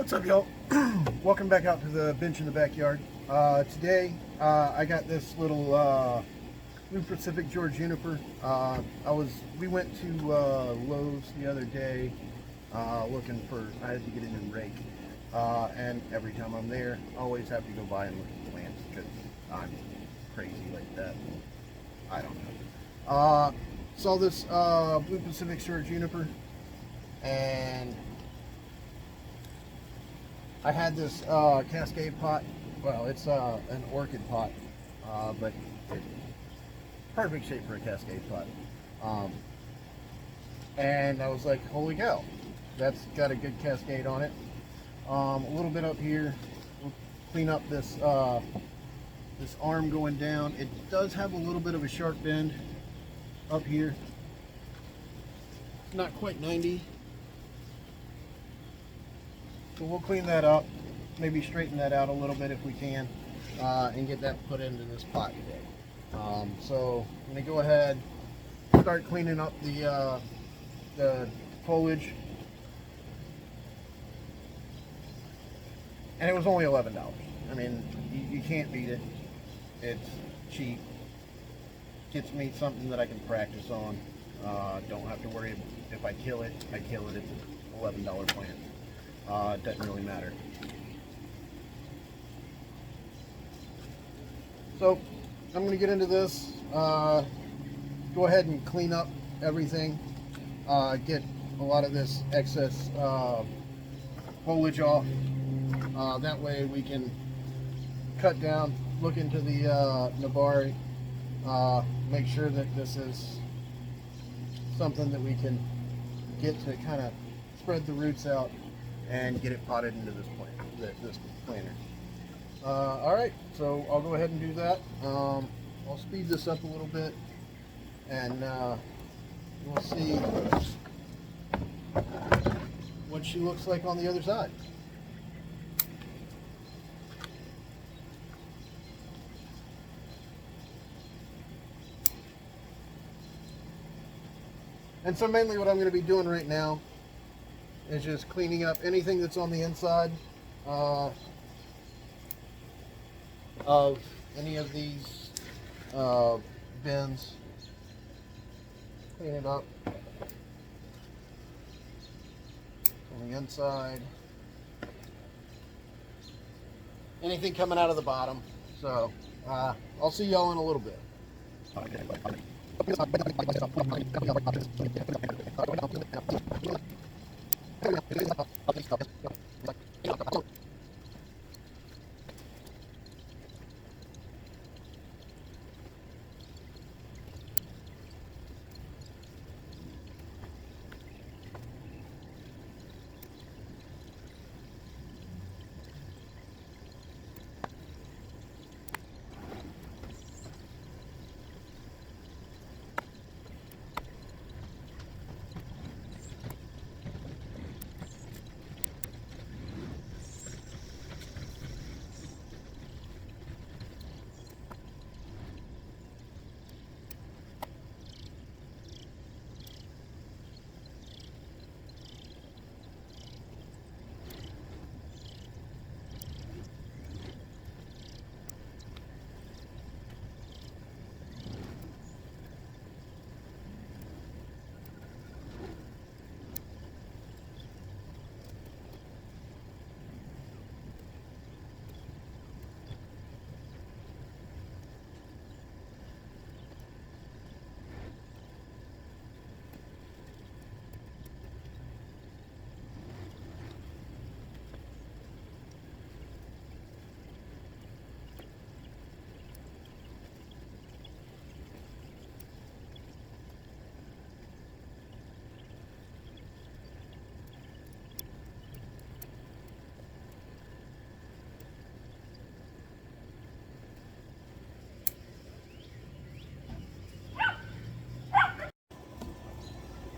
What's up, y'all? Welcome back out to the bench in the backyard. Today I got this little Blue Pacific Shore Juniper. We went to Lowe's the other day looking for, I had to get a new rake, and every time I'm there I always have to go by and look at plants because I'm crazy like that. I don't know. Saw this Blue Pacific Shore Juniper, and I had this Cascade pot. Well, it's an orchid pot, but it's perfect shape for a Cascade pot. And I was like, holy cow, that's got a good Cascade on it. A little bit up here, we'll clean up this this arm going down. It does have a little bit of a sharp bend up here. Not quite 90. So we'll clean that up, maybe straighten that out a little bit if we can, and get that put into this pot today. So I'm going to go ahead, start cleaning up the foliage. And it was only $11. I mean, you can't beat it. It's cheap. Gets me something that I can practice on. Don't have to worry if I kill it. I kill it. It's an $11 plant. It doesn't really matter. So I'm going to get into this. Go ahead and clean up everything. Get a lot of this excess foliage off. That way we can cut down, look into the Nabari, make sure that this is something that we can get to kind of spread the roots out and get it potted into this planter. Alright, so I'll go ahead and do that. I'll speed this up a little bit, and we'll see what she looks like on the other side. And so mainly what I'm going to be doing right now is just cleaning up anything that's on the inside of any of these bins. Clean it up on the inside. Anything coming out of the bottom. So I'll see y'all in a little bit.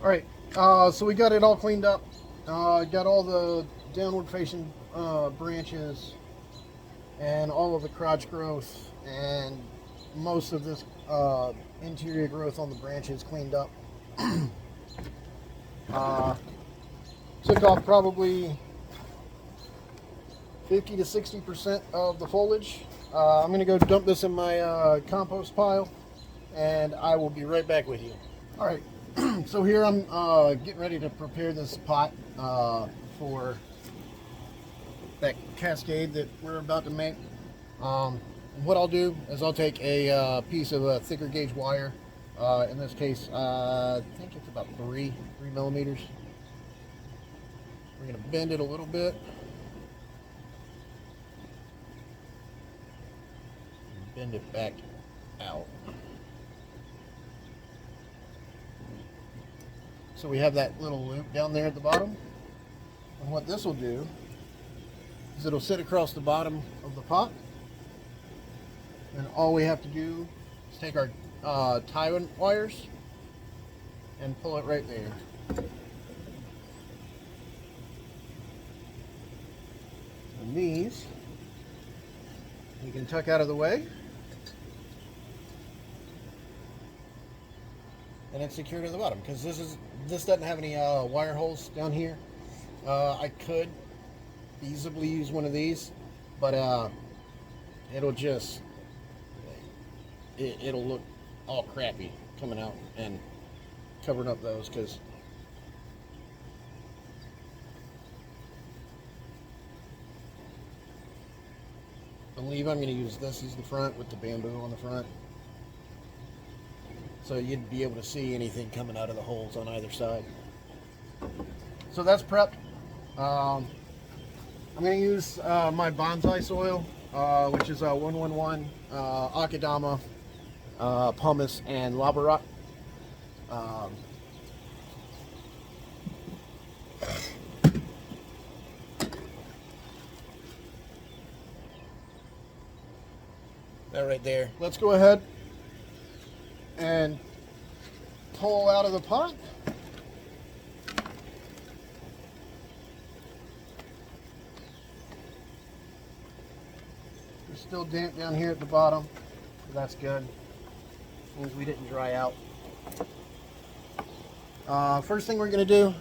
Alright, so we got it all cleaned up. Got all the downward facing branches and all of the crotch growth and most of this interior growth on the branches cleaned up. Took off probably 50 to 60% of the foliage. I'm going to go dump this in my compost pile, and I will be right back with you. All right, so here I'm getting ready to prepare this pot for that Cascade that we're about to make. What I'll do is I'll take a piece of a thicker gauge wire. In this case, I think it's about 3 millimeters. We're going to bend it a little bit. Bend it back out. So we have that little loop down there at the bottom. And what this will do is it'll sit across the bottom of the pot. And all we have to do is take our tie wires and pull it right there. And these we can tuck out of the way. And it's secured to the bottom because this doesn't have any wire holes down here. I could feasibly use one of these, but it'll just it'll look all crappy coming out and covering up those, because I believe I'm going to use this as the front with the bamboo on the front. So you'd be able to see anything coming out of the holes on either side. So that's prepped. I'm going to use my Bonsai soil, which is 111 Akadama, pumice, and lava rock. That right there. Let's go ahead and pull out of the pot. It's still damp down here at the bottom, so that's good. Means we didn't dry out. First thing we're going to do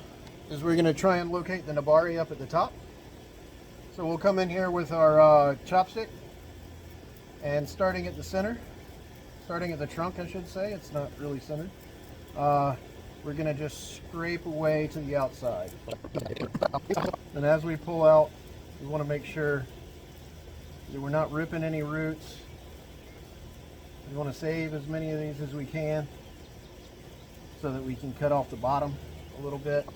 is we're going to try and locate the nabari up at the top. So we'll come in here with our chopstick, and starting at the center, starting at the trunk, I should say, it's not really centered, we're going to just scrape away to the outside. And as we pull out, we want to make sure that we're not ripping any roots. We want to save as many of these as we can so that we can cut off the bottom a little bit.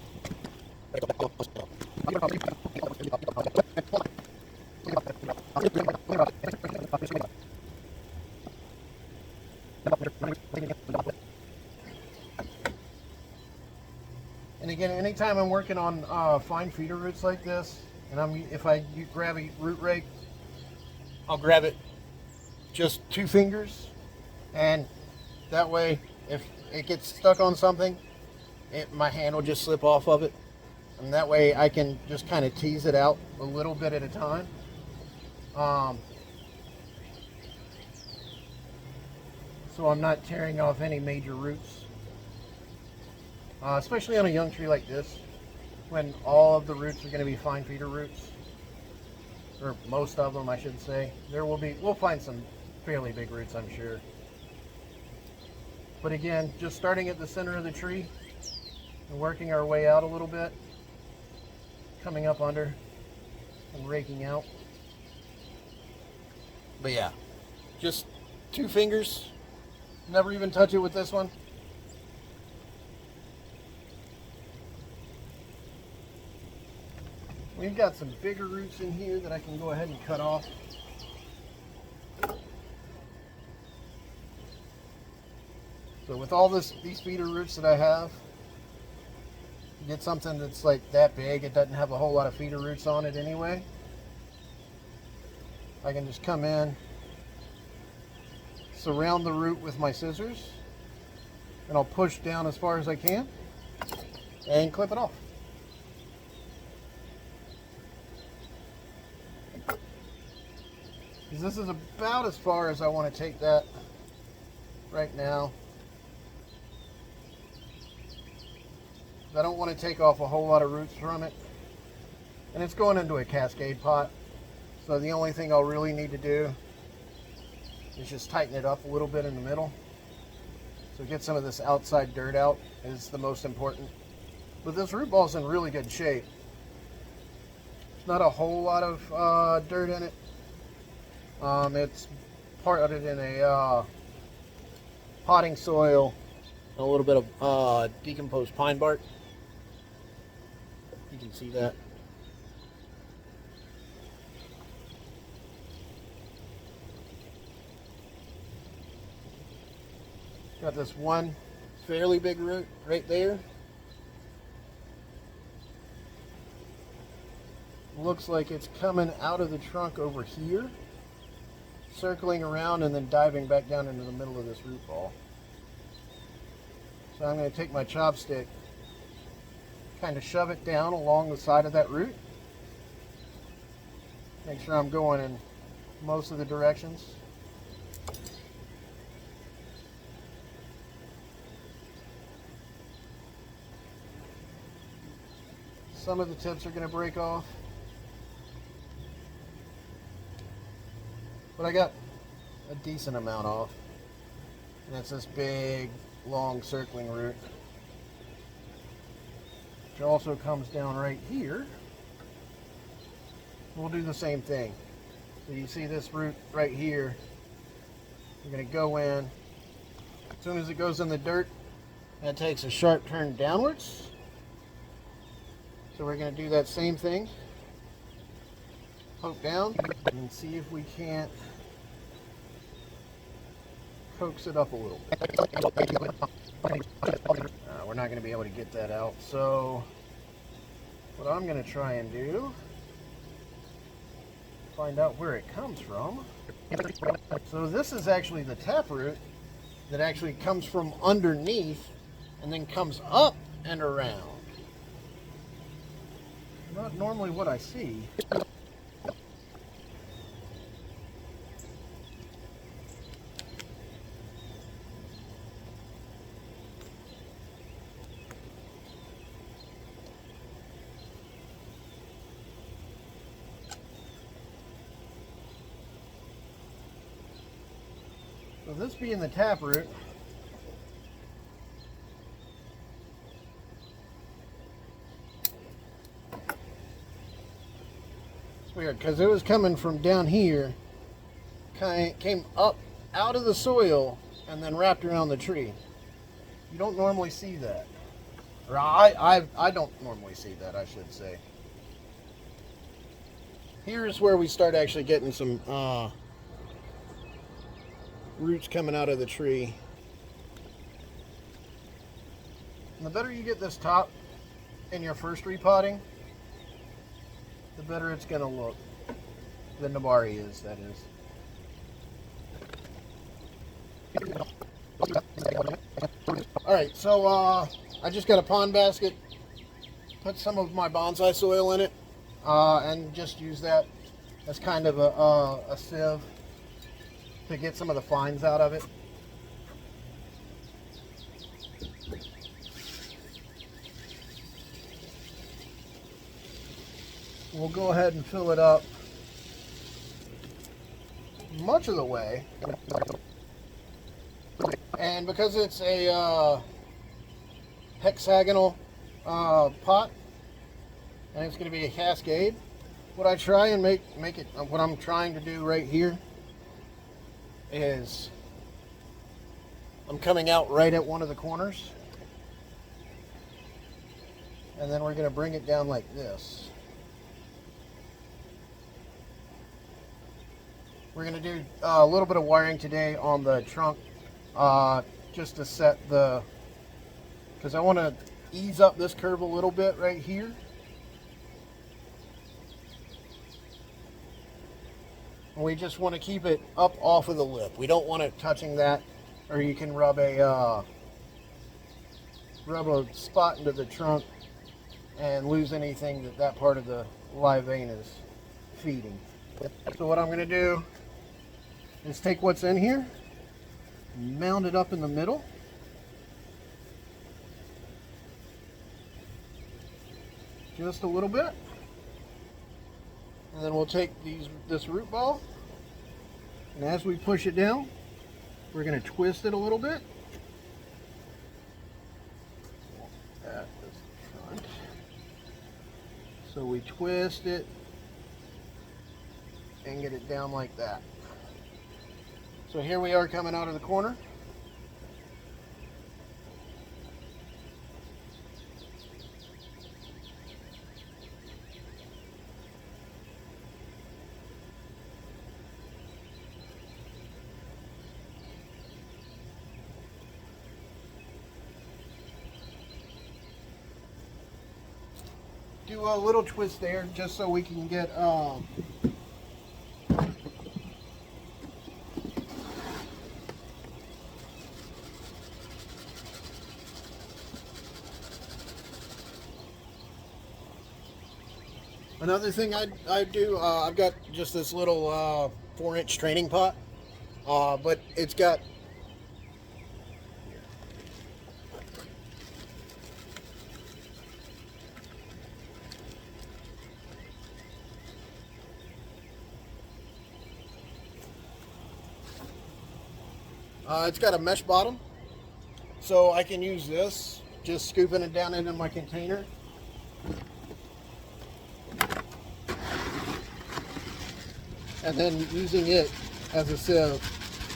And again, anytime I'm working on fine feeder roots like this, and if I grab a root rake, I'll grab it just 2 fingers, and that way if it gets stuck on something, my hand will just slip off of it, and that way I can just kind of tease it out a little bit at a time. So I'm not tearing off any major roots, especially on a young tree like this, when all of the roots are going to be fine feeder roots, or most of them, I should say. We'll find some fairly big roots, I'm sure. But again, just starting at the center of the tree and working our way out a little bit, coming up under and raking out. But yeah, just 2 fingers. Never even touch it with this one. We've got some bigger roots in here that I can go ahead and cut off. So with all these feeder roots that I have, you get something that's like that big, it doesn't have a whole lot of feeder roots on it anyway. I can just come in, surround the root with my scissors, and I'll push down as far as I can and clip it off. Because this is about as far as I want to take that right now. I don't want to take off a whole lot of roots from it. And it's going into a Cascade pot. So the only thing I'll really need to do is just tighten it up a little bit in the middle. So get some of this outside dirt out is the most important. But this root ball is in really good shape. Not a whole lot of dirt in it. It's potted in a potting soil, and a little bit of decomposed pine bark. You can see that. Got this one fairly big root right there. Looks like it's coming out of the trunk over here, circling around and then diving back down into the middle of this root ball. So I'm going to take my chopstick, kind of shove it down along the side of that root. Make sure I'm going in most of the directions. Some of the tips are going to break off, but I got a decent amount off. And it's this big, long, circling root, which also comes down right here. We'll do the same thing. So you see this root right here. You're going to go in. As soon as it goes in the dirt, that takes a sharp turn downwards. So we're going to do that same thing. Poke down and see if we can't coax it up a little bit. We're not going to be able to get that out. So what I'm going to try and do, find out where it comes from. So this is actually the taproot that actually comes from underneath and then comes up and around. Not normally what I see. So this being the taproot, weird because it was coming from down here, came up out of the soil and then wrapped around the tree. You don't normally see that, or I don't normally see that, I should say. Here's where we start actually getting some roots coming out of the tree. And the better you get this top in your first repotting, the better it's going to look. The Nabari is, that is. Alright, so I just got a pond basket. Put some of my bonsai soil in it. And just use that as kind of a sieve to get some of the fines out of it. We'll go ahead and fill it up much of the way. And because it's a hexagonal pot, and it's going to be a Cascade, what I try and make it, what I'm trying to do right here is I'm coming out right at one of the corners, and then we're going to bring it down like this. We're going to do a little bit of wiring today on the trunk, just to set the, because I want to ease up this curve a little bit right here. And we just want to keep it up off of the lip. We don't want it touching that, or you can rub a spot into the trunk and lose anything that part of the live vein is feeding. So what I'm going to do is take what's in here, mound it up in the middle, just a little bit, And then we'll take this root ball, and as we push it down, we're going to twist it a little bit. At the front. So we twist it and get it down like that. So here we are coming out of the corner. Do a little twist there just so we can get another thing I do, I've got just this little 4-inch training pot, but it's got a mesh bottom, so I can use this, just scooping it down into my container. And then using it as a sieve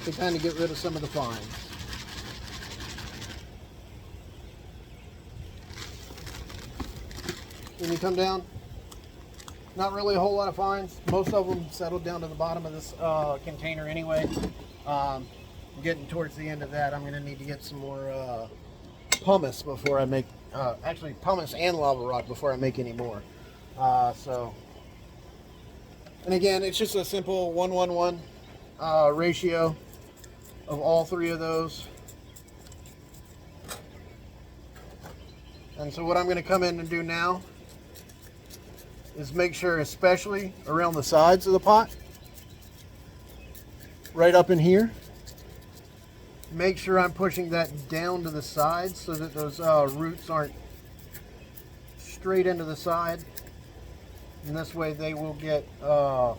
to kind of get rid of some of the fines. When you come down, not really a whole lot of fines. Most of them settled down to the bottom of this container anyway. Getting towards the end of that, I'm going to need to get some more pumice before I make, actually pumice and lava rock before I make any more. And again, it's just a simple 1-1-1 ratio of all three of those. And so what I'm going to come in and do now is make sure, especially around the sides of the pot, right up in here, make sure I'm pushing that down to the sides so that those roots aren't straight into the side. And this way they will get, they'll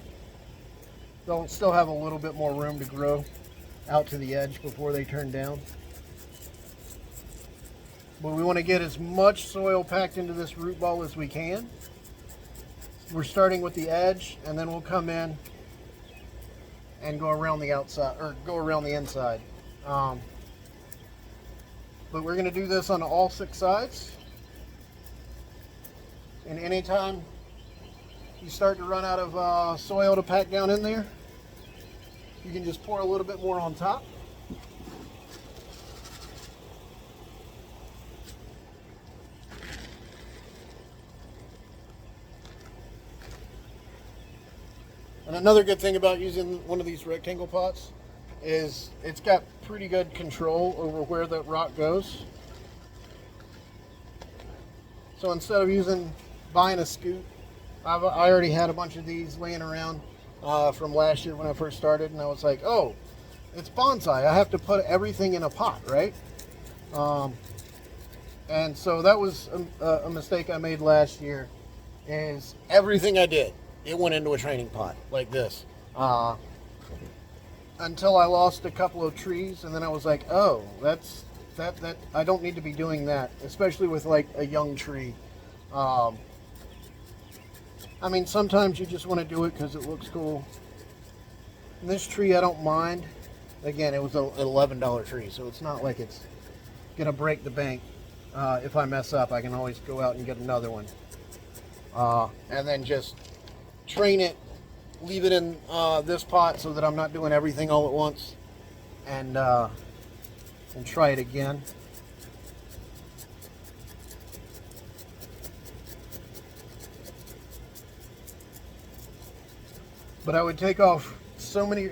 still have a little bit more room to grow out to the edge before they turn down. But we want to get as much soil packed into this root ball as we can. We're starting with the edge, and then we'll come in and go around the outside, or go around the inside. But we're going to do this on all 6 sides. And anytime you start to run out of soil to pack down in there, you can just pour a little bit more on top. And another good thing about using one of these rectangle pots is it's got pretty good control over where the rock goes. So instead of buying a scoop, I already had a bunch of these laying around from last year when I first started, and I was like, oh, it's bonsai, I have to put everything in a pot, right? And so that was a mistake I made last year, is everything I did, it went into a training pot like this. Until I lost a couple of trees, and then I was like, oh, that I don't need to be doing that, especially with like a young tree. I mean, sometimes you just want to do it because it looks cool. And this tree, I don't mind. Again, it was an $11 tree, so it's not like it's gonna break the bank. If I mess up, I can always go out and get another one. And then just train it, leave it in this pot so that I'm not doing everything all at once, and try it again. But I would take off so many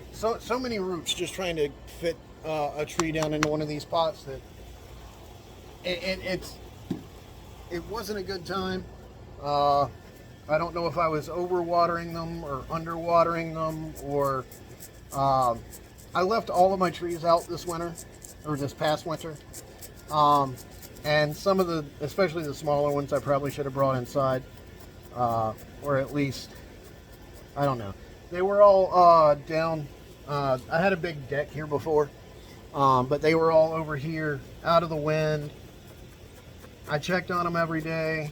roots just trying to fit a tree down into one of these pots that it wasn't a good time. I don't know if I was overwatering them or underwatering them, or I left all of my trees out this winter, or this past winter, and some of the, especially the smaller ones, I probably should have brought inside, or at least I don't know. They were all down. I had a big deck here before, but they were all over here out of the wind. I checked on them every day,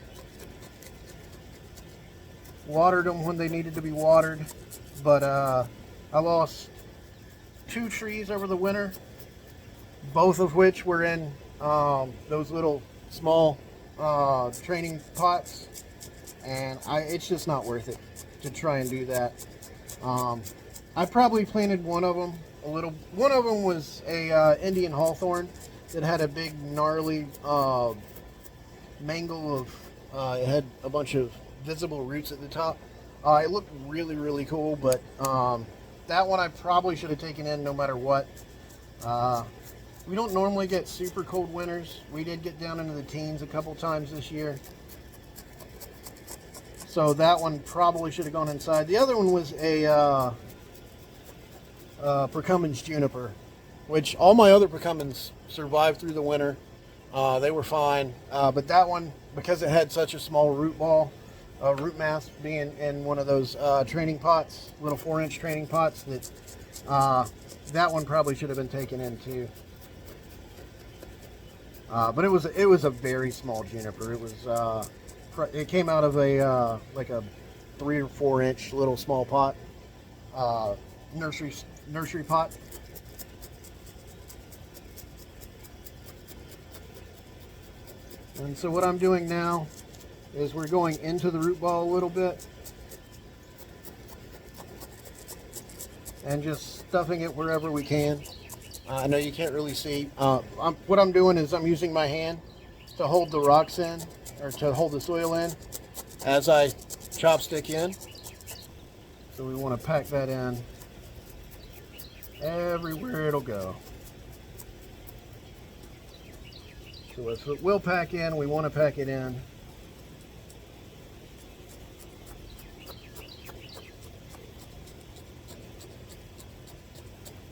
watered them when they needed to be watered, but I lost 2 trees over the winter, both of which were in those little small training pots, and it's just not worth it to try and do that. I probably planted one of them a little. One of them was a Indian hawthorn that had a big gnarly mangle of. It had a bunch of visible roots at the top. It looked really, really cool, but that one I probably should have taken in no matter what. We don't normally get super cold winters. We did get down into the teens a couple times this year. So that one probably should have gone inside. The other one was a Percummins juniper, which all my other Percummins survived through the winter. They were fine, but that one, because it had such a small root mass, being in one of those training pots, little 4-inch training pots, that one probably should have been taken in too. But it was a very small juniper. It came out of a like a 3 or 4-inch little small pot, nursery pot. And so what I'm doing now is we're going into the root ball a little bit and just stuffing it wherever we can. I know you can't really see. What I'm doing is I'm using my hand to hold the rocks in, or to hold the soil in, as I chopstick in. So we want to pack that in everywhere it'll go. So if it will pack in, we want to pack it in.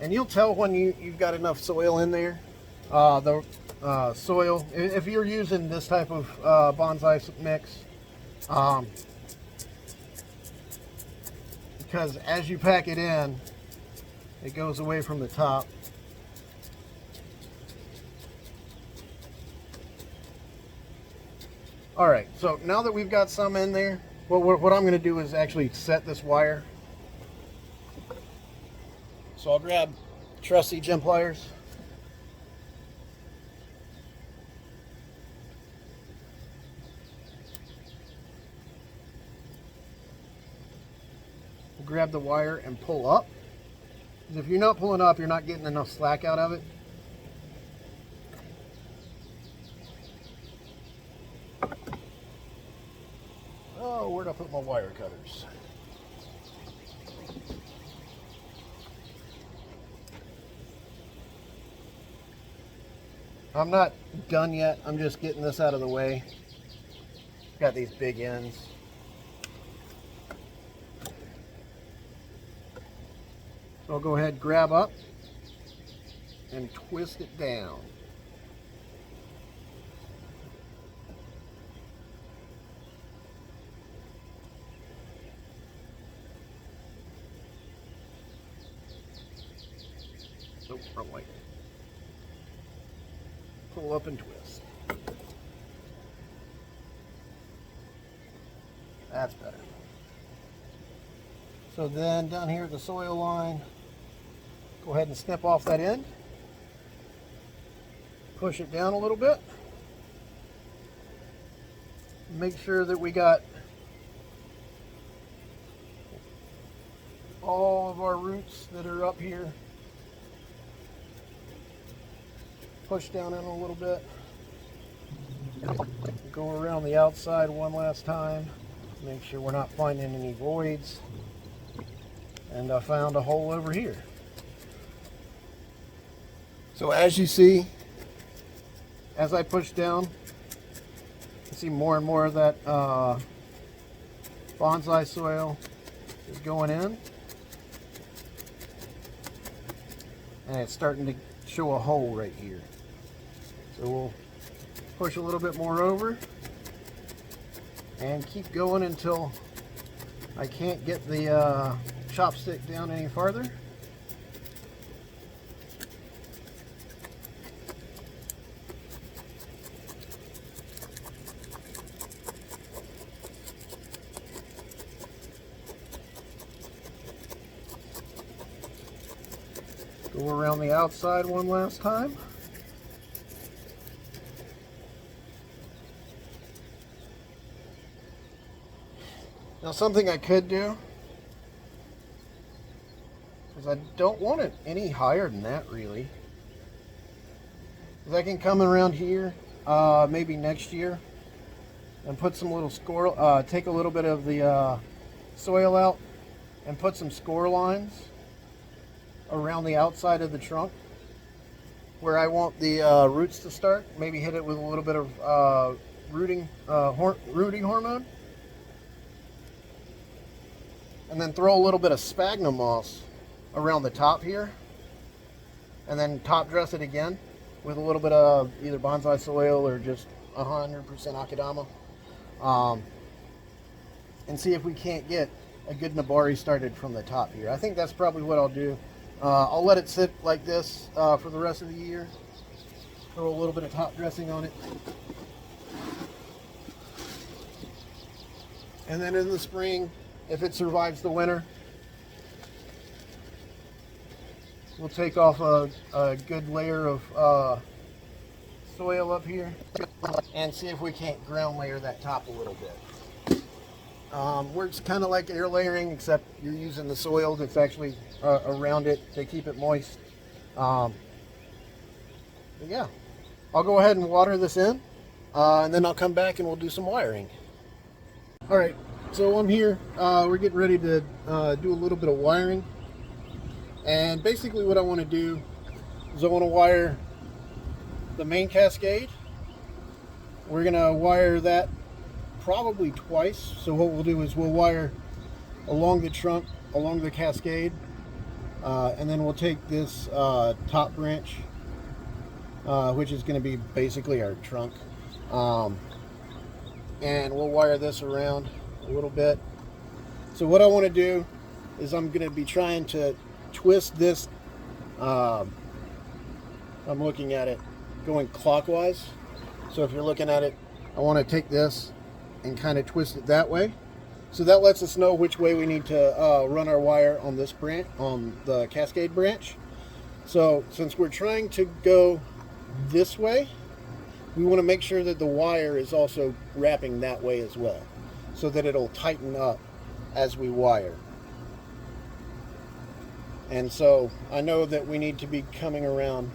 And you'll tell when you've got enough soil in there. Soil, if you're using this type of bonsai mix, because as you pack it in, it goes away from the top. All right, so now that we've got some in there, what I'm going to do is actually set this wire. So I'll grab trusty gem pliers. We'll grab the wire and pull up. Because if you're not pulling up, you're not getting enough slack out of it. Oh, where'd I put my wire cutters? I'm not done yet. I'm just getting this out of the way. Got these big ends. So I'll go ahead, grab up and twist it down. Nope, wrong way. Pull up and twist. That's better. So then down here at the soil line, go ahead and snip off that end. Push it down a little bit. Make sure that we got all of our roots that are up here. Push down in a little bit. Go around the outside one last time. Make sure we're not finding any voids. And I found a hole over here. So as you see, as I push down, you see more and more of that bonsai soil is going in. And it's starting to show a hole right here. So we'll push a little bit more over and keep going until I can't get the chopstick down any farther. Go around the outside one last time. Now something I could do, because I don't want it any higher than that really, is I can come around here maybe next year and put some little score, take a little bit of the soil out and put some score lines around the outside of the trunk where I want the roots to start. Maybe hit it with a little bit of rooting hormone. And then throw a little bit of sphagnum moss around the top here. And then top dress it again with a little bit of either bonsai soil or just 100% akadama. And see if we can't get a good nabari started from the top here. I think that's probably what I'll do. I'll let it sit like this for the rest of the year. Throw a little bit of top dressing on it. And then in the spring, if it survives the winter, we'll take off a good layer of soil up here and see if we can't ground layer that top a little bit. Works kind of like air layering, except you're using the soil that's actually around it to keep it moist. But yeah, I'll go ahead and water this in, and then I'll come back and we'll do some wiring. All right. So I'm here, we're getting ready to do a little bit of wiring, and basically what I want to do is I want to wire the main Cascade. We're going to wire that probably twice. So what we'll do is we'll wire along the trunk, along the Cascade, and then we'll take this top branch, which is going to be basically our trunk, and we'll wire this around a little bit. So what I want to do is I'm going to be trying to twist this, I'm looking at it going clockwise. So if you're looking at it, I want to take this and kind of twist it that way. So that lets us know which way we need to run our wire on this branch, on the Cascade branch. So since we're trying to go this way, we want to make sure that the wire is also wrapping that way as well, so that it'll tighten up as we wire. And so I know that we need to be coming around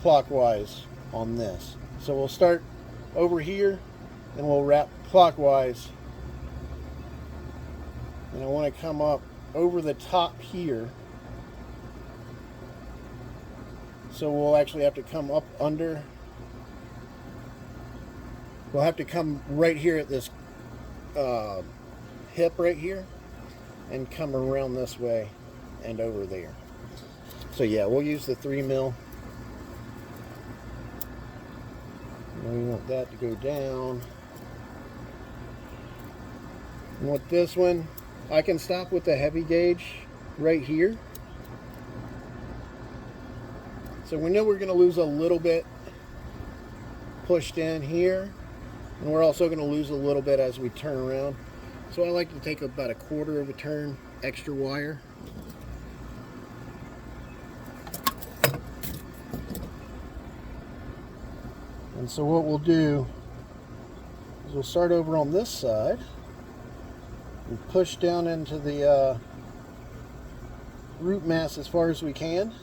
clockwise on this. So we'll start over here and we'll wrap clockwise. And I want to come up over the top here. So we'll actually have to come up under. We'll have to come right here at this hip right here and come around this way and over there. So yeah, we'll use the 3 mil. And we want that to go down. And with this one, I can stop with the heavy gauge right here. So we know we're going to lose a little bit pushed in here, and we're also going to lose a little bit as we turn around. So I like to take about a 1/4 of a turn extra wire. And so what we'll do is we'll start over on this side and push down into the root mass as far as we can.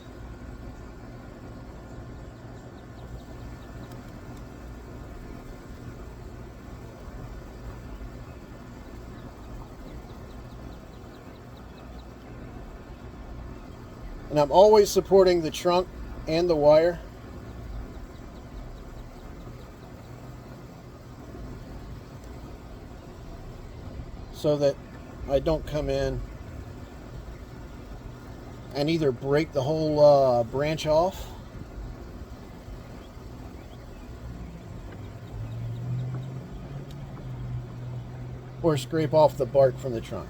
And I'm always supporting the trunk and the wire. So that I don't come in and either break the whole branch off, or scrape off the bark from the trunk.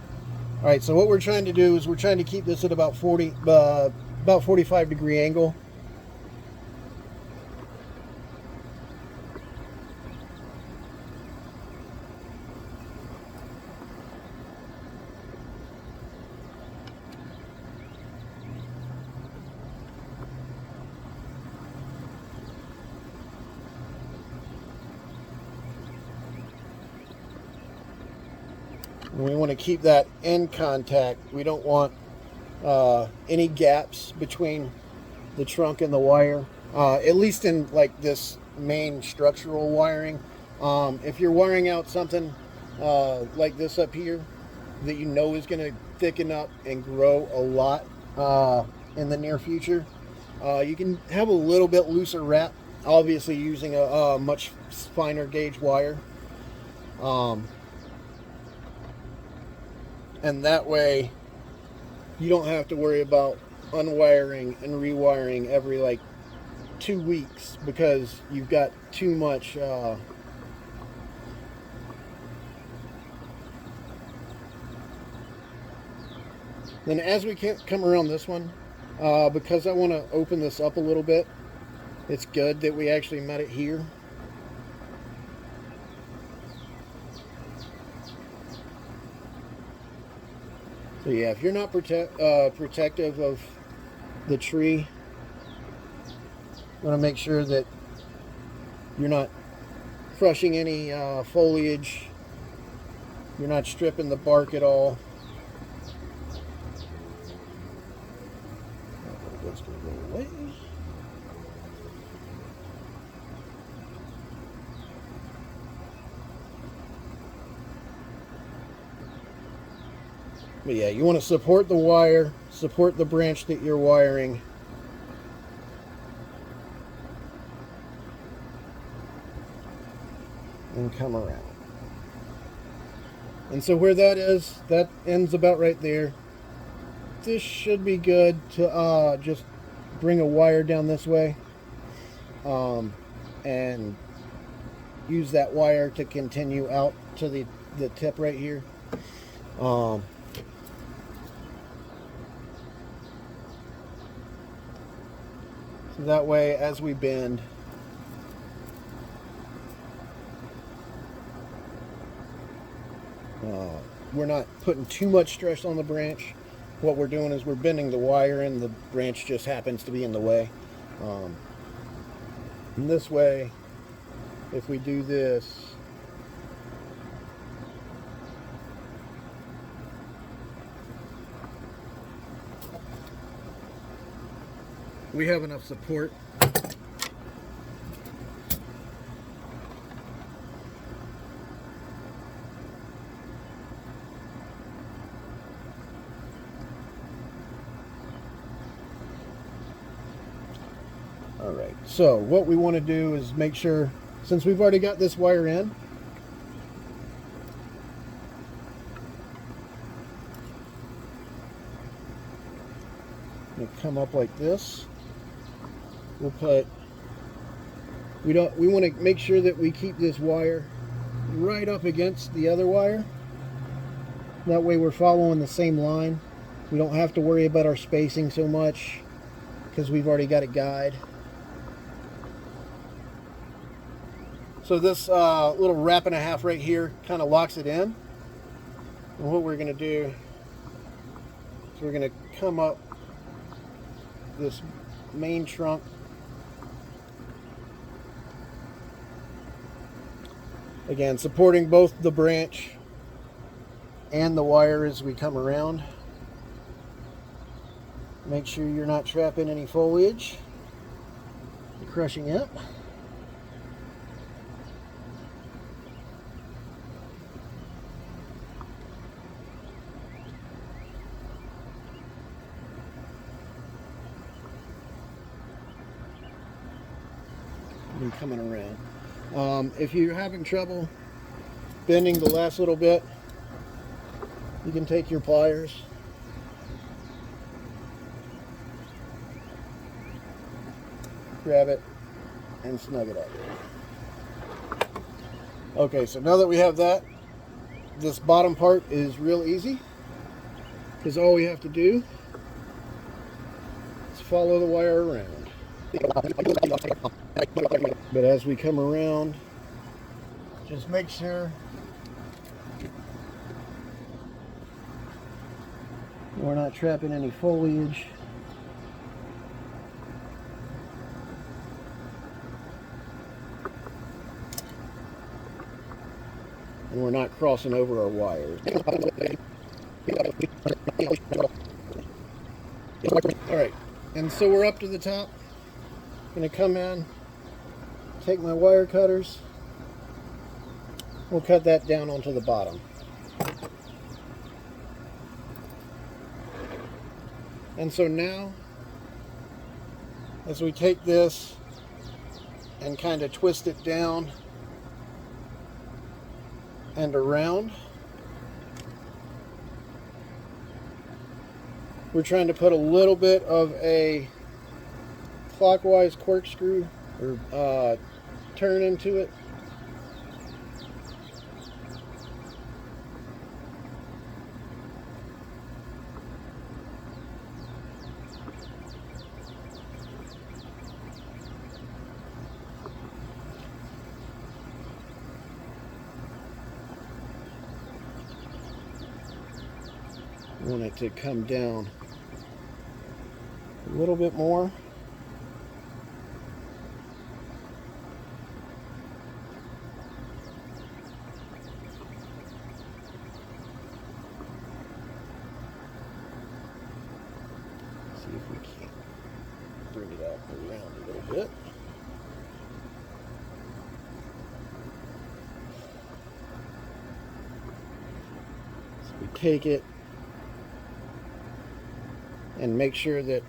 All right, so what we're trying to do is we're trying to keep this at about 45-degree angle. We want to keep that in contact. We don't want any gaps between the trunk and the wire, at least in like this main structural wiring. If you're wiring out something like this up here that you know is going to thicken up and grow a lot in the near future, you can have a little bit looser wrap, obviously using a much finer gauge wire. And that way you don't have to worry about unwiring and rewiring every like 2 weeks because you've got too much Then as we come around this one, because I want to open this up a little bit, it's good that we actually met it here. So yeah, if you're not protective of the tree, you want to make sure that you're not crushing any foliage, you're not stripping the bark at all. That's going to go away. But yeah, you want to support the wire, support the branch that you're wiring. And come around. And so where that is, that ends about right there. This should be good to just bring a wire down this way. And use that wire to continue out to the tip right here. So that way, as we bend, we're not putting too much stress on the branch. What we're doing is we're bending the wire and the branch just happens to be in the way. And this way, if we do this, we have enough support. All right, so what we want to do is make sure, since we've already got this wire in, we come up like this. We'll put, we want to make sure that we keep this wire right up against the other wire. That way we're following the same line. We don't have to worry about our spacing so much because we've already got a guide. So this little wrap and a half right here kind of locks it in. And what we're going to do is we're going to come up this main trunk. Again, supporting both the branch and the wire as we come around. Make sure you're not trapping any foliage, crushing it. And coming around. If you're having trouble bending the last little bit, you can take your pliers, grab it, and snug it up. Okay, so now that we have that, this bottom part is real easy, because all we have to do is follow the wire around. But as we come around, just make sure we're not trapping any foliage. And we're not crossing over our wires. Alright, and so we're up to the top. I'm going to come in, take my wire cutters. We'll cut that down onto the bottom. And so now, as we take this and kind of twist it down and around, we're trying to put a little bit of a clockwise corkscrew or turn into it. I want it to come down a little bit more. See if we can bring it out around a little bit. So we take it and make sure that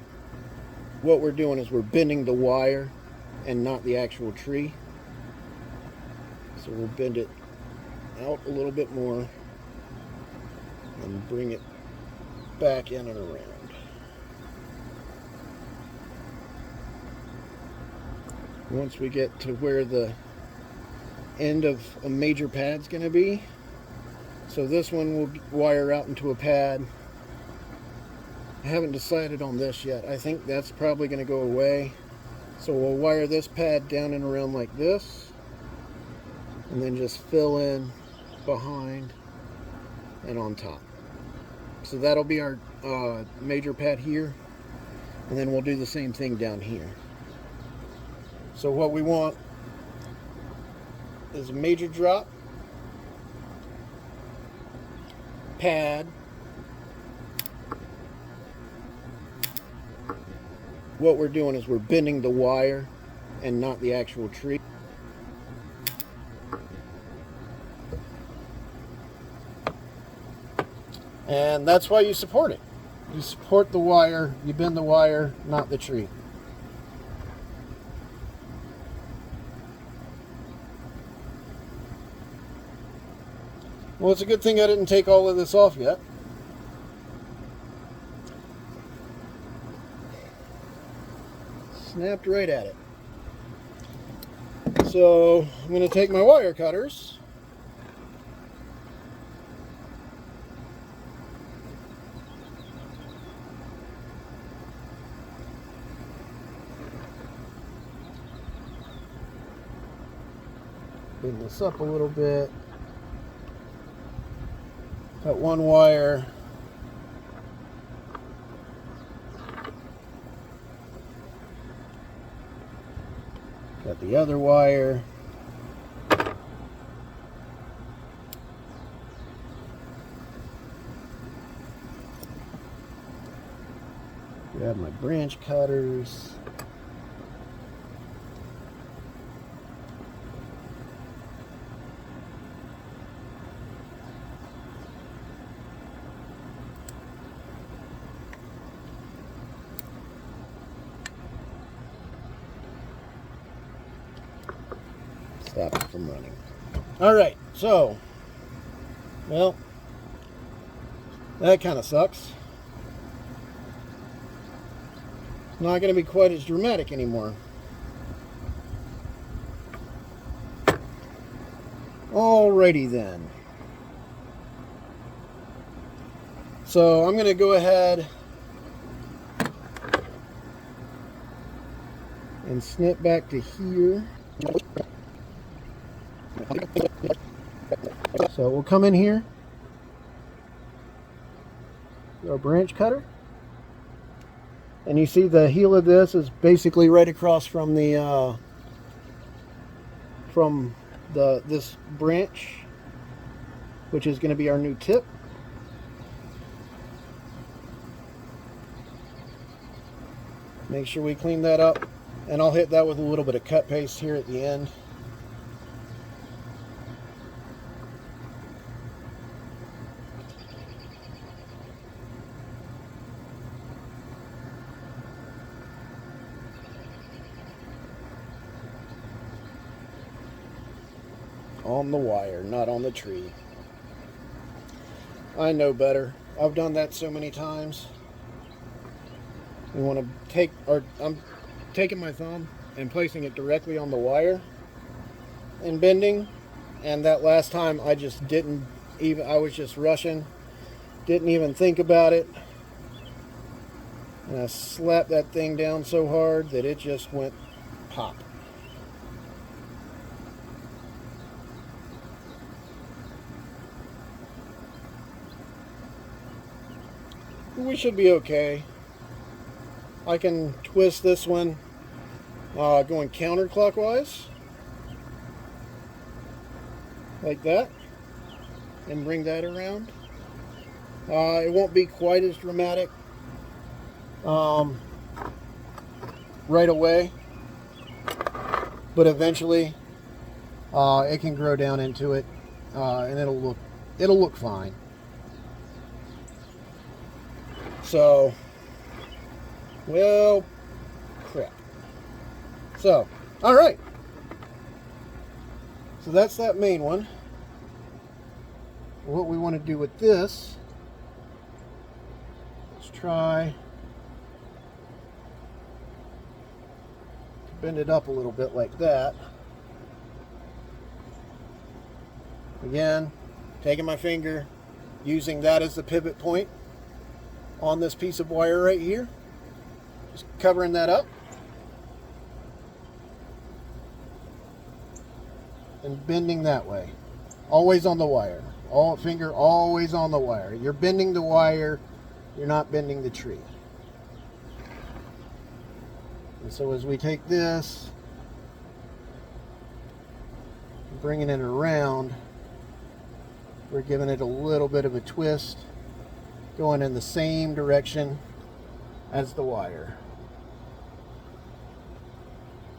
what we're doing is we're bending the wire and not the actual tree. So we'll bend it out a little bit more and bring it back in and around. Once we get to where the end of a major pad's going to be, so this one will wire out into a pad. I haven't decided on this yet. I think that's probably going to go away. So we'll wire this pad down and around like this, and then just fill in behind and on top. So that'll be our major pad here, and then we'll do the same thing down here. So what we want is a major drop, pad. What we're doing is we're bending the wire and not the actual tree. And that's why you support it. You support the wire, you bend the wire, not the tree. Well, it's a good thing I didn't take all of this off yet. Snapped right at it. So I'm going to take my wire cutters bend this up a little bit, cut one wire, got the other wire, grab my branch cutters, stop it from running. Alright, so, well, that kind of sucks. Not going to be quite as dramatic anymore. Alrighty then. So I'm going to go ahead and snip back to here. So we'll come in here, our branch cutter, and you see the heel of this is basically right across from the this branch, which is going to be our new tip. Make sure we clean that up, and I'll hit that with a little bit of cut paste here at the end. On the wire, not on the tree. I know better. I've done that so many times. You want to take, or I'm taking my thumb and placing it directly on the wire and bending, and that last time I just didn't even, I was just rushing, didn't even think about it, and I slapped that thing down so hard that it just went pop. We should be okay. I can twist this one going counterclockwise like that and bring that around. It won't be quite as dramatic right away, but eventually it can grow down into it, and it'll look fine. So, well, crap. So, all right. So that's that main one. What we want to do with this, let's try to bend it up a little bit like that. Again, taking my finger, using that as the pivot point on this piece of wire right here, just covering that up and bending that way, always on the wire, finger always on the wire. You're bending the wire, you're not bending the tree. And so as we take this, bringing it around, we're giving it a little bit of a twist, going in the same direction as the wire.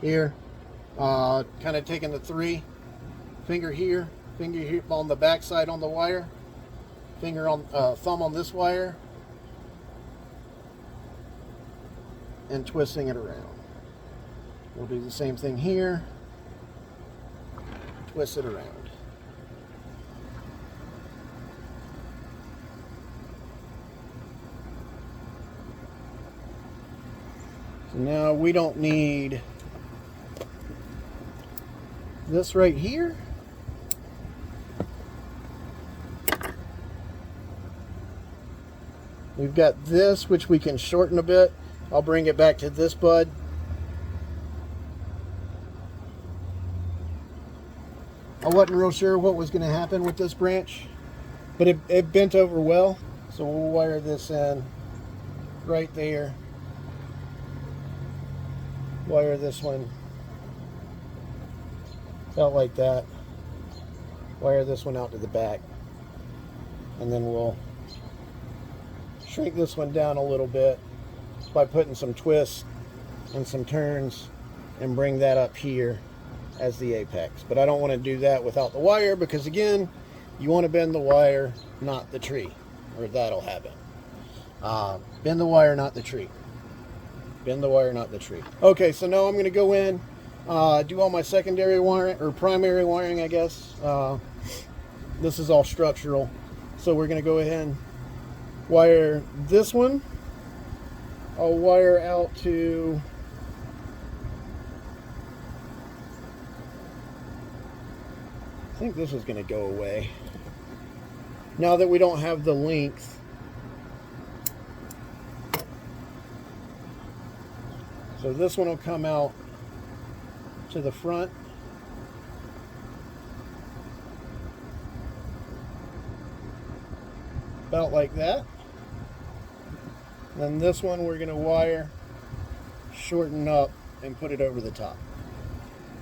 Here, kind of taking the finger here on the back side on the wire, thumb on this wire, and twisting it around. We'll do the same thing here, twist it around. So now we don't need this right here. We've got this, which we can shorten a bit. I'll bring it back to this bud. I wasn't real sure what was going to happen with this branch, but it bent over well. So we'll wire this in right there. Wire this one out like that. Wire this one out to the back. And then we'll shrink this one down a little bit by putting some twists and some turns and bring that up here as the apex. But I don't want to do that without the wire, because again, you want to bend the wire, not the tree, or that'll happen. Bend the wire, not the tree. Bend the wire, not the tree. Okay, so now I'm going to go in, do all my secondary wiring, or primary wiring, I guess. This is all structural. So we're going to go ahead and wire this one. I'll wire out to I think this is going to go away. Now that we don't have the length So this one will come out to the front. About like that. Then this one we're going to wire, shorten up, and put it over the top.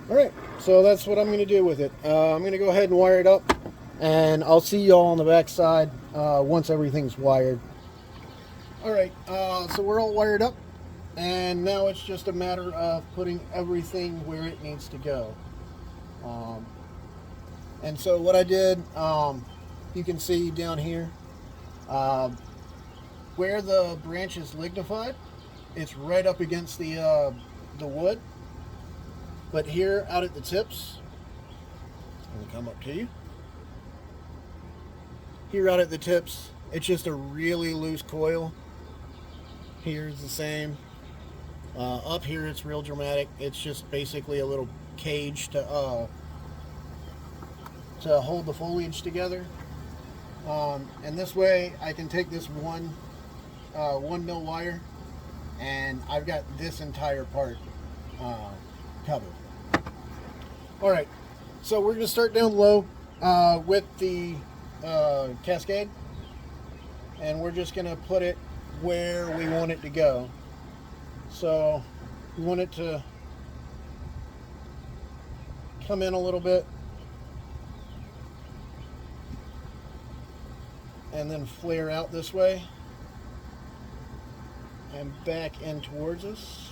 Alright, so that's what I'm going to do with it. I'm going to go ahead and wire it up, and I'll see y'all on the back side once everything's wired. Alright, so we're all wired up, and now it's just a matter of putting everything where it needs to go. And so what I did, you can see down here, where the branch is lignified, it's right up against the wood. But here, out at the tips, I'm gonna come up to you. Here out at the tips, it's just a really loose coil. Here's the same. Up here, it's real dramatic. It's just basically a little cage to hold the foliage together. And this way, I can take this 1 mil wire, and I've got this entire part covered. All right, so we're going to start down low with the Cascade, and we're just going to put it where we want it to go. So we want it to come in a little bit and then flare out this way and back in towards us.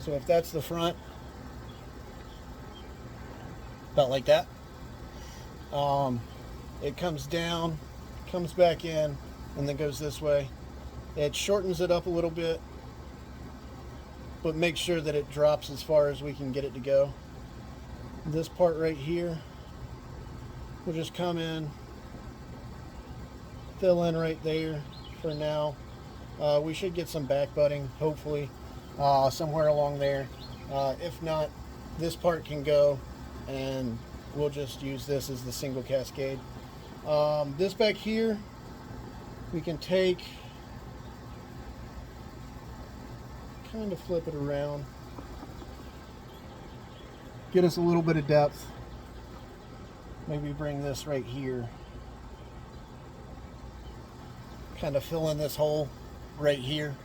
So if that's the front, about like that, it comes down, comes back in, and then goes this way. It shortens it up a little bit, but make sure that it drops as far as we can get it to go. This part right here will just come in, fill in right there for now. We should get some back butting, hopefully, somewhere along there. If not, this part can go, and we'll just use this as the single Cascade. This back here, we can take, kind of flip it around, get us a little bit of depth. Maybe bring this right here, kind of fill in this hole right here,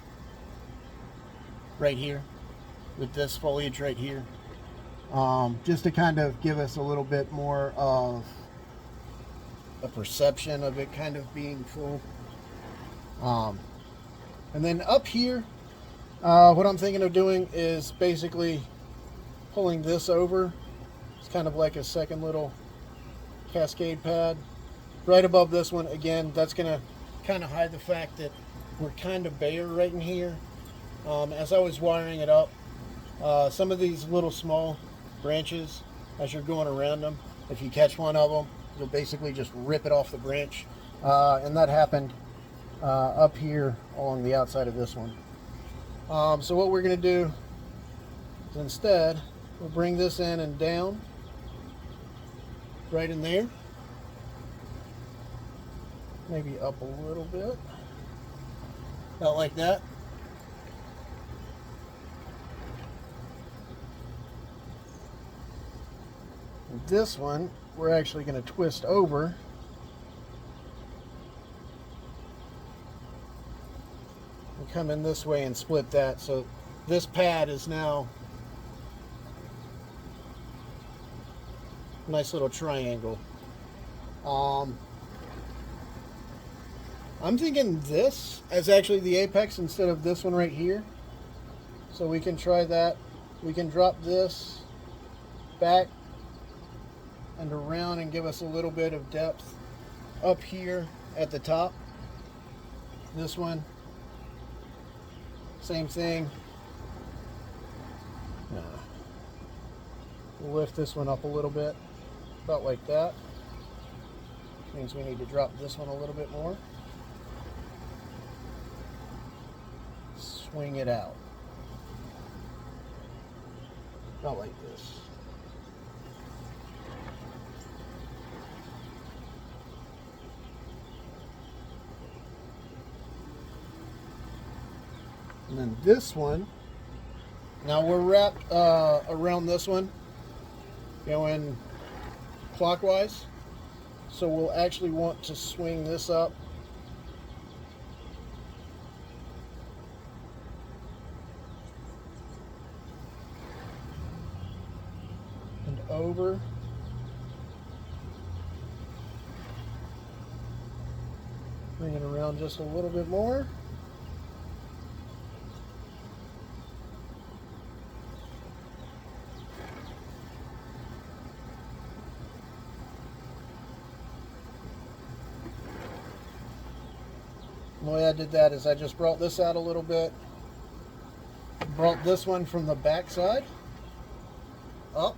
with this foliage right here, just to kind of give us a little bit more of a perception of it kind of being full. And then up here, what I'm thinking of doing is basically pulling this over. It's kind of like a second little Cascade pad right above this one. Again, that's gonna kind of hide the fact that we're kind of bare right in here. As I was wiring it up, some of these little small branches, as you're going around them, if you catch one of them, you'll basically just rip it off the branch, and that happened up here along the outside of this one. So what we're going to do is instead, we'll bring this in and down, right in there, maybe up a little bit, about like that. And this one, we're actually going to twist over and come in this way and split that. So this pad is now a nice little triangle. I'm thinking this as actually the apex instead of this one right here. So we can try that. We can drop this back and around and give us a little bit of depth up here at the top. This one, same thing. We'll lift this one up a little bit, about like that. Which means we need to drop this one a little bit more. Swing it out, about like this. And then this one, Now we're wrapped around this one, going clockwise. So we'll actually want to swing this up and over. Bring it around just a little bit more. The way I did that is I just brought this out a little bit, brought this one from the back side up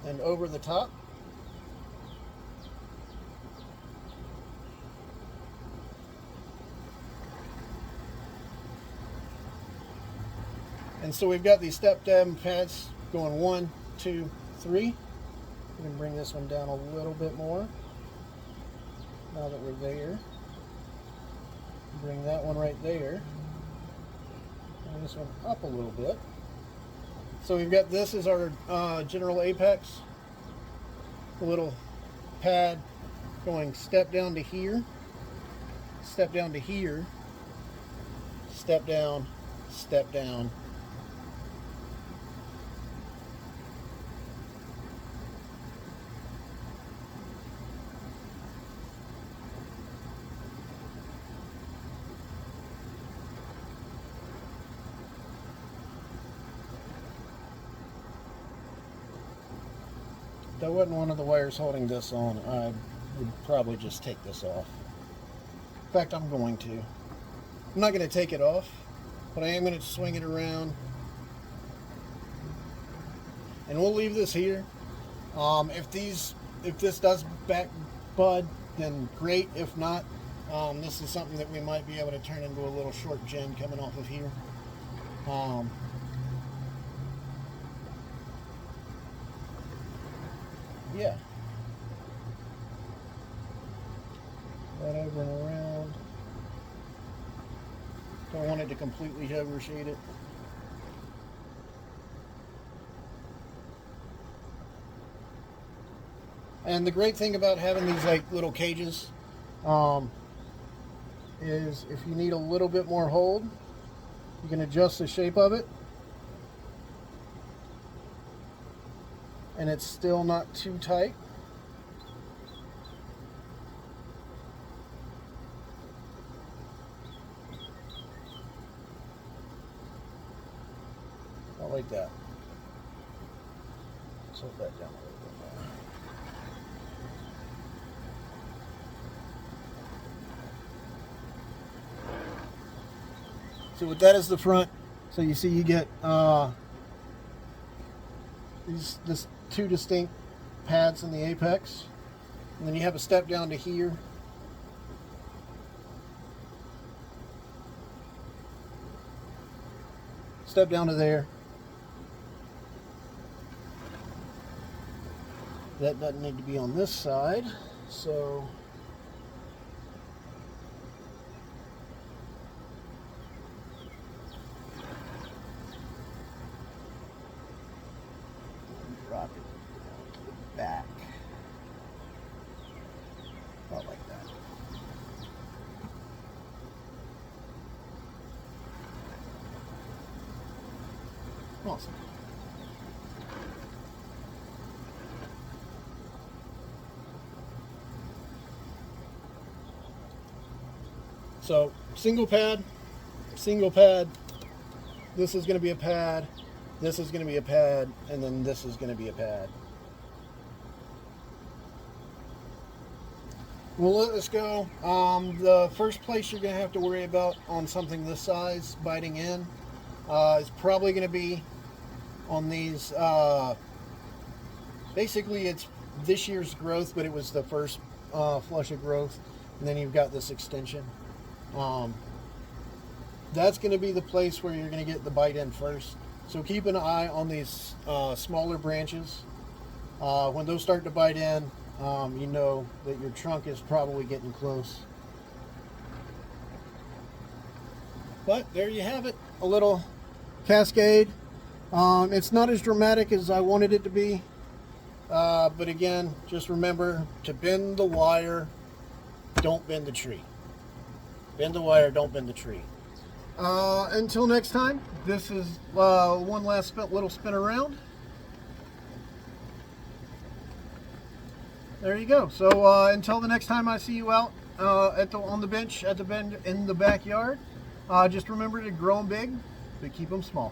and over the top. And so we've got these step down pads going 1, 2, 3. We can bring this one down a little bit more now that we're there. Bring that one right there. Bring this one up a little bit. So we've got this as our general apex. A little pad going step down to here, step down to here, step down, step down. That wasn't one of the wires holding this on. I would probably just take this off. In fact, I'm going to. I'm not going to take it off, but I am going to swing it around. And we'll leave this here. If this does back bud, then great. If not, this is something that we might be able to turn into a little short gen coming off of here. Yeah. That over and around. Don't want it to completely overshade it. And the great thing about having these like little cages is if you need a little bit more hold, you can adjust the shape of it. And it's still not too tight. Not like that. Let's hold that down a little bit more. So with that as the front, so you see you get this two distinct pads in the apex, and then you have a step down to here. Step down to there. That doesn't need to be on this side, so drop it down to the back. About like that. Awesome. So single pad, this is going to be a pad, this is going to be a pad, and then this is going to be a pad. We'll let this go. The first place you're going to have to worry about on something this size biting in is probably going to be on these, basically it's this year's growth, but it was the first flush of growth, and then you've got this extension. That's going to be the place where you're going to get the bite in first. So keep an eye on these smaller branches. When those start to bite in, you know that your trunk is probably getting close. But there you have it, a little Cascade. It's not as dramatic as I wanted it to be, but again, just remember to bend the wire, don't bend the tree. Bend the wire, don't bend the tree. Until next time, this is one last little spin around. There you go. So until the next time I see you out on the bench in the backyard, just remember to grow them big, but keep them small.